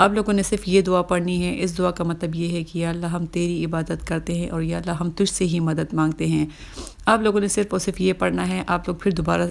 آپ لوگوں نے صرف یہ دعا پڑھنی ہے۔ اس دعا کا مطلب یہ ہے کہ یا اللہ ہم تیری عبادت کرتے ہیں اور یا اللہ ہم تجھ سے ہی مدد مانگتے ہیں۔ آپ لوگوں نے صرف اور صرف یہ پڑھنا ہے۔ آپ لوگ پھر دوبارہ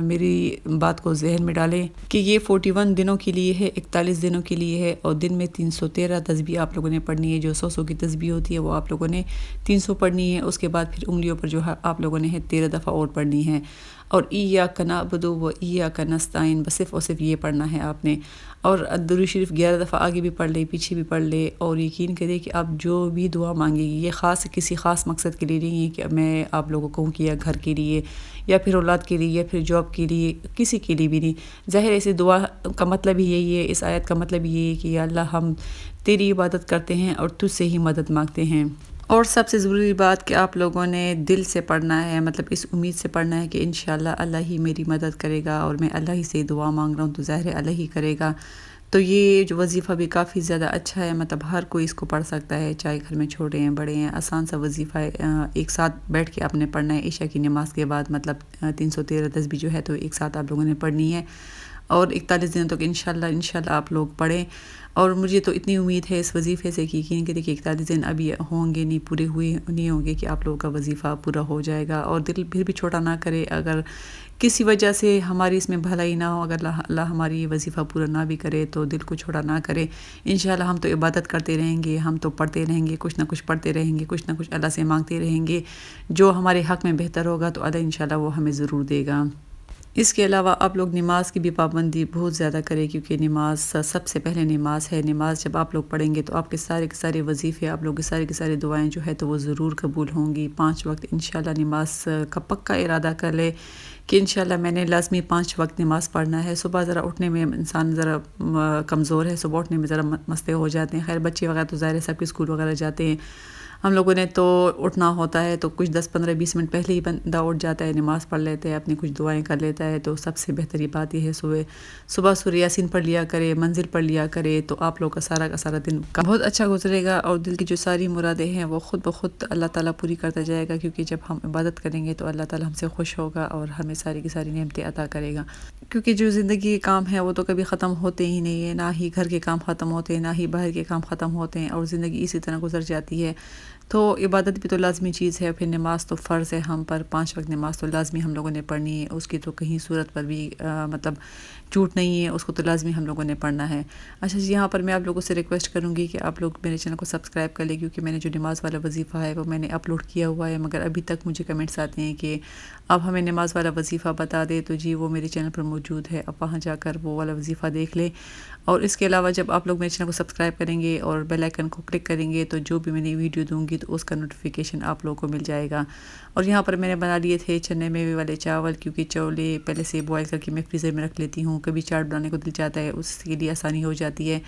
میری بات کو ذہن میں ڈالیں کہ یہ 41 دنوں کے لیے ہے، 41 دنوں کے لیے ہے، اور دن میں 313 تسبیح آپ لوگوں نے پڑھنی ہے۔ جو 100 کی تسبیح ہوتی ہے وہ آپ لوگوں نے 300 پڑھنی ہے۔ اس کے بعد پھر انگلیوں پر جو ہے آپ لوگوں نے 13 دفعہ اور پڑھنی ہے، اور ایاک نعبد و ایاک نستعین، بس صرف اور صرف یہ پڑھنا ہے آپ نے۔ اور درود شریف 11 دفعہ آگے بھی پڑھ لے، پیچھے بھی پڑھ لے، اور یقین کرے کہ آپ جو بھی دعا مانگے گی، یہ کسی خاص مقصد کے لیے نہیں ہے کہ میں آپ لوگوں کو کہوں کہ یا گھر کے لیے یا پھر اولاد کے لیے یا پھر جاب کے لیے، کسی کے لیے بھی نہیں۔ ظاہر ہے اس دعا کا مطلب ہی یہی ہے، اس آیت کا مطلب یہی ہے کہ یا اللہ ہم تیری عبادت کرتے ہیں اور تجھ سے ہی مدد مانگتے ہیں۔ اور سب سے ضروری بات کہ آپ لوگوں نے دل سے پڑھنا ہے، مطلب اس امید سے پڑھنا ہے کہ انشاءاللہ اللہ ہی میری مدد کرے گا، اور میں اللہ ہی سے دعا مانگ رہا ہوں تو ظاہر اللہ ہی کرے گا۔ تو یہ جو وظیفہ بھی کافی زیادہ اچھا ہے، مطلب ہر کوئی اس کو پڑھ سکتا ہے، چاہے گھر میں چھوٹے ہیں بڑے ہیں، آسان سا وظیفہ ہے۔ ایک ساتھ بیٹھ کے آپ نے پڑھنا ہے عشاء کی نماز کے بعد، مطلب 313 تسبیح جو ہے تو ایک ساتھ آپ لوگوں نے پڑھنی ہے، اور 41 دنوں تک انشاءاللہ آپ لوگ پڑھیں۔ اور مجھے تو اتنی امید ہے اس وظیفے سے کہ یقین کریں کہ 41 دن ابھی ہوں گے نہیں، پورے ہوئے نہیں ہوں گے کہ آپ لوگوں کا وظیفہ پورا ہو جائے گا۔ اور دل پھر بھی چھوٹا نہ کرے، اگر کسی وجہ سے ہماری اس میں بھلائی نہ ہو، اگر اللہ ہماری یہ وظیفہ پورا نہ بھی کرے تو دل کو چھوٹا نہ کرے۔ انشاءاللہ ہم تو عبادت کرتے رہیں گے، ہم تو پڑھتے رہیں گے، کچھ نہ کچھ پڑھتے رہیں گے، کچھ نہ کچھ اللہ سے مانگتے رہیں گے۔ جو ہمارے حق میں بہتر ہوگا تو اللہ انشاءاللہ وہ ہمیں ضرور دے گا۔ اس کے علاوہ آپ لوگ نماز کی بھی پابندی بہت زیادہ کریں، کیونکہ نماز سب سے پہلے نماز ہے۔ نماز جب آپ لوگ پڑھیں گے تو آپ کے سارے وظیفے، آپ لوگ کے سارے دعائیں جو ہے تو وہ ضرور قبول ہوں گی۔ 5 وقت انشاءاللہ نماز کا پکا ارادہ کر لے کہ انشاءاللہ میں نے لازمی 5 وقت نماز پڑھنا ہے۔ صبح ذرا اٹھنے میں انسان ذرا کمزور ہے، صبح اٹھنے میں ذرا مسئلے ہو جاتے ہیں۔ خیر بچے وغیرہ تو ظاہر ہے سب کے اسکول وغیرہ جاتے ہیں، ہم لوگوں نے تو اٹھنا ہوتا ہے تو کچھ 10 15 20 منٹ پہلے ہی بندہ اٹھ جاتا ہے، نماز پڑھ لیتا ہے، اپنی کچھ دعائیں کر لیتا ہے۔ تو سب سے بہتری بات یہ ہے صبح سورہ یاسین پڑھ لیا کرے، منزل پڑھ لیا کرے، تو آپ لوگ کا سارا دن بہت اچھا گزرے گا، اور دل کی جو ساری مرادیں ہیں وہ خود بخود اللہ تعالیٰ پوری کرتا جائے گا، کیونکہ جب ہم عبادت کریں گے تو اللہ تعالیٰ ہم سے خوش ہوگا اور ہمیں ساری کی ساری نعمتیں عطا کرے گا۔ کیونکہ جو زندگی کے کام ہیں وہ تو کبھی ختم ہوتے ہی نہیں ہیں، نہ ہی گھر کے کام ختم ہوتے ہیں، نہ ہی باہر کے کام ختم ہوتے ہیں، اور زندگی اسی طرح گزر جاتی ہے۔ تو عبادت بھی تو لازمی چیز ہے، پھر نماز تو فرض ہے ہم پر، 5 وقت نماز تو لازمی ہم لوگوں نے پڑھنی ہے، اس کی تو کہیں صورت پر بھی مطلب چھوٹ نہیں ہے، اس کو تو لازمی ہم لوگوں نے پڑھنا ہے۔ اچھا جی، یہاں پر میں آپ لوگوں سے ریکویسٹ کروں گی کہ آپ لوگ میرے چینل کو سبسکرائب کر لیں، کیونکہ میں نے جو نماز والا وظیفہ ہے وہ میں نے اپلوڈ کیا ہوا ہے، مگر ابھی تک مجھے کمنٹس آتے ہیں کہ اب ہمیں نماز والا وظیفہ بتا دے، تو جی وہ میرے چینل پر موجود ہے، اب وہاں جا کر وہ والا وظیفہ دیکھ لیں۔ اور اس کے علاوہ جب آپ لوگ میرے چینل کو سبسکرائب کریں گے اور بیل آئکن کو کلک کریں گے تو جو بھی میں نے ویڈیو دوں گی تو اس کا نوٹیفیکیشن آپ لوگوں کو مل جائے گا۔ اور یہاں پر میں نے بنا لیے تھے چنے میوے والے چاول، کیونکہ چولے پہلے سے بوائل کر کے میں فریزر میں رکھ لیتی ہوں، کبھی چاٹ بنانے کو دل چاہتا ہے اس کے لیے آسانی ہو جاتی ہے،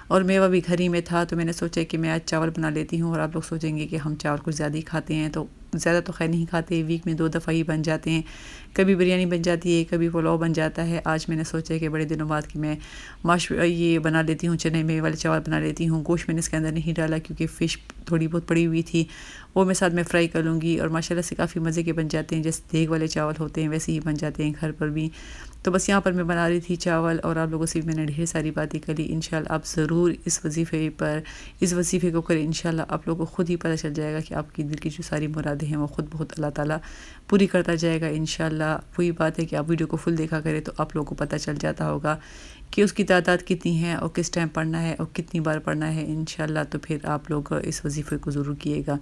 اور میوہ بھی گھر ہی میں تھا تو میں نے سوچا کہ میں آج چاول بنا لیتی ہوں۔ اور آپ لوگ سوچیں گے کہ ہم چاول کچھ زیادہ ہی کھاتے ہیں، تو زیادہ تو خیر نہیں کھاتے، ویک میں 2 دفعہ ہی بن جاتے ہیں، کبھی بریانی بن جاتی ہے، کبھی پلاؤ بن جاتا ہے۔ آج میں نے سوچا کہ بڑے دنوں بعد کہ میں یہ بنا لیتی ہوں، چنے میوے والے چاول بنا لیتی ہوں۔ گوشت میں نے اس کے اندر نہیں ڈالا کیونکہ فش تھوڑی بہت پڑی ہوئی تھی، وہ میں ساتھ میں فرائی کر لوں گی، اور ماشاءاللہ سے کافی مزے کے بن جاتے ہیں، جیسے دیگ والے چاول ہوتے ہیں ویسے ہی بن جاتے ہیں گھر پر بھی۔ تو بس یہاں پر میں بنا رہی تھی چاول، اور آپ لوگوں سے بھی میں نے ڈھیر ساری باتیں کری۔ انشاءاللہ آپ ضرور اس وظیفے کو کریں، انشاءاللہ آپ لوگوں کو خود ہی پتہ چل جائے گا کہ آپ کی دل کی جو ساری مرادیں ہیں وہ خود بخود اللہ تعالیٰ پوری کرتا جائے گا انشاءاللہ۔ وہی بات ہے کہ آپ ویڈیو کو فل دیکھا کریں تو آپ لوگوں کو پتہ چل جاتا ہوگا کہ اس کی تعداد کتنی ہے اور کس ٹائم پڑھنا ہے اور کتنی بار پڑھنا ہے انشاءاللہ، تو پھر آپ لوگ اس وظیفے کو ضرور کیے گا۔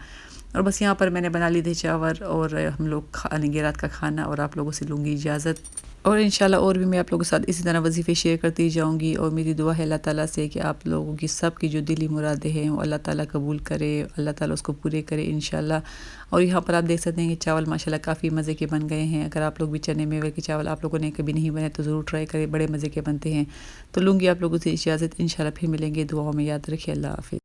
اور بس یہاں پر میں نے بنا لی تھے چاول، اور ہم لوگ کھا لیں گے رات کا کھانا، اور آپ لوگوں سے لوں گی اجازت۔ اور انشاءاللہ اور بھی میں آپ لوگوں کے ساتھ اسی طرح وظیفے شیئر کرتی جاؤں گی، اور میری دعا ہے اللہ تعالیٰ سے کہ آپ لوگوں کی سب کی جو دلی مرادیں ہیں وہ اللہ تعالیٰ قبول کرے، اللہ تعالیٰ اس کو پورے کرے انشاءاللہ۔ اور یہاں پر آپ دیکھ سکتے ہیں کہ چاول ماشاءاللہ کافی مزے کے بن گئے ہیں۔ اگر آپ لوگ بھی چنے میوے کے چاول آپ لوگوں نے کبھی نہیں بنے تو ضرور ٹرائی کریں، بڑے مزے کے بنتے ہیں۔ تو لوں گی آپ لوگوں سے اجازت، انشاءاللہ پھر ملیں گے، دعاؤں میں یاد رکھیں، اللہ حافظ۔